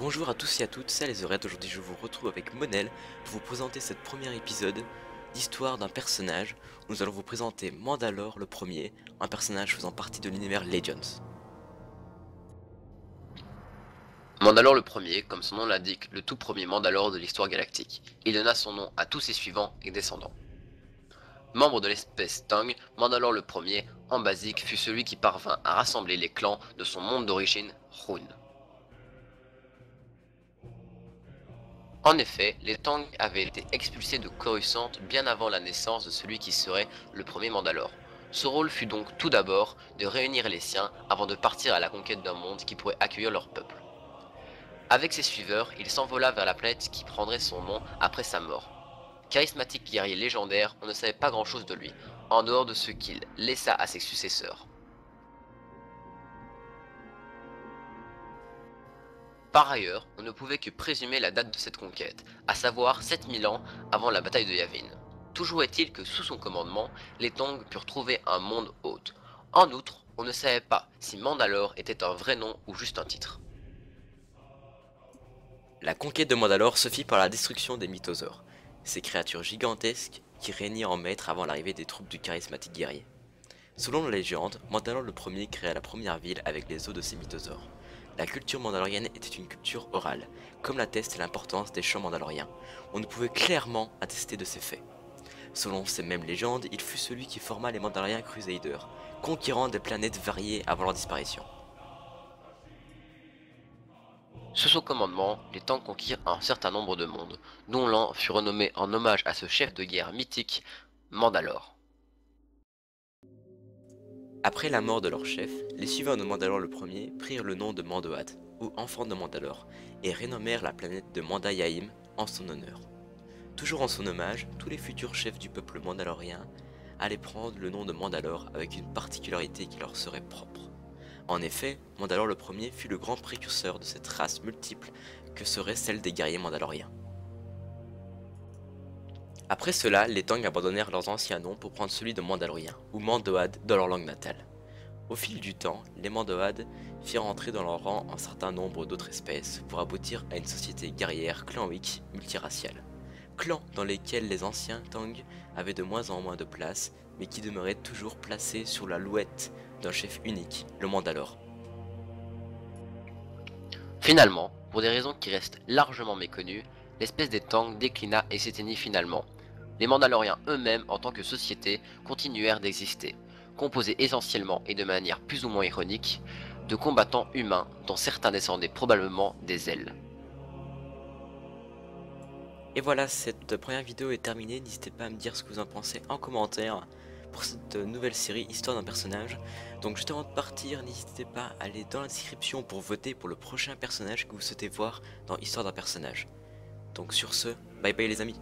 Bonjour à tous et à toutes, c'est les Oreilles. Aujourd'hui je vous retrouve avec Monel pour vous présenter ce premier épisode d'histoire d'un personnage. Nous allons vous présenter Mandalore le premier, un personnage faisant partie de l'univers Legends. Mandalore le premier, comme son nom l'indique, le tout premier Mandalore de l'histoire galactique. Il donna son nom à tous ses suivants et descendants. Membre de l'espèce Tang, Mandalore le premier, en basique, fut celui qui parvint à rassembler les clans de son monde d'origine, Rhûn. En effet, les Tang avaient été expulsés de Coruscant bien avant la naissance de celui qui serait le premier Mandalore. Ce rôle fut donc tout d'abord de réunir les siens avant de partir à la conquête d'un monde qui pourrait accueillir leur peuple. Avec ses suiveurs, il s'envola vers la planète qui prendrait son nom après sa mort. Charismatique guerrier légendaire, on ne savait pas grand-chose de lui, en dehors de ce qu'il laissa à ses successeurs. Par ailleurs, on ne pouvait que présumer la date de cette conquête, à savoir 7000 ans avant la bataille de Yavin. Toujours est-il que sous son commandement, les Tang purent trouver un monde hôte. En outre, on ne savait pas si Mandalore était un vrai nom ou juste un titre. La conquête de Mandalore se fit par la destruction des mythosaures, ces créatures gigantesques qui régnaient en maître avant l'arrivée des troupes du charismatique guerrier. Selon la légende, Mandalore le premier créa la première ville avec les os de ces mythosaures. La culture mandalorienne était une culture orale, comme l'atteste l'importance des chants mandaloriens. On ne pouvait clairement attester de ces faits. Selon ces mêmes légendes, il fut celui qui forma les Mandaloriens Crusaders, conquérant des planètes variées avant leur disparition. Sous son commandement, les Tang conquirent un certain nombre de mondes, dont l'un fut renommé en hommage à ce chef de guerre mythique, Mandalore. Après la mort de leur chef, les suivants de Mandalore le premier prirent le nom de Mando'at, ou enfants de Mandalore, et renommèrent la planète de Mandayaim en son honneur. Toujours en son hommage, tous les futurs chefs du peuple mandalorien allaient prendre le nom de Mandalore avec une particularité qui leur serait propre. En effet, Mandalore le premier fut le grand précurseur de cette race multiple que serait celle des guerriers mandaloriens. Après cela, les Tang abandonnèrent leurs anciens noms pour prendre celui de Mandalorien, ou Mando'ad dans leur langue natale. Au fil du temps, les Mando'ad firent entrer dans leur rang un certain nombre d'autres espèces pour aboutir à une société guerrière clanwique multiraciale. Clans dans lesquels les anciens Tang avaient de moins en moins de place, mais qui demeuraient toujours placés sous la louette d'un chef unique, le Mandalore. Finalement, pour des raisons qui restent largement méconnues, l'espèce des Tang déclina et s'éteignit finalement. Les Mandaloriens eux-mêmes, en tant que société, continuèrent d'exister, composés essentiellement et de manière plus ou moins ironique, de combattants humains dont certains descendaient probablement des ailes. Et voilà, cette première vidéo est terminée, n'hésitez pas à me dire ce que vous en pensez en commentaire pour cette nouvelle série Histoire d'un personnage. Donc juste avant de partir, n'hésitez pas à aller dans la description pour voter pour le prochain personnage que vous souhaitez voir dans Histoire d'un personnage. Donc sur ce, bye bye les amis.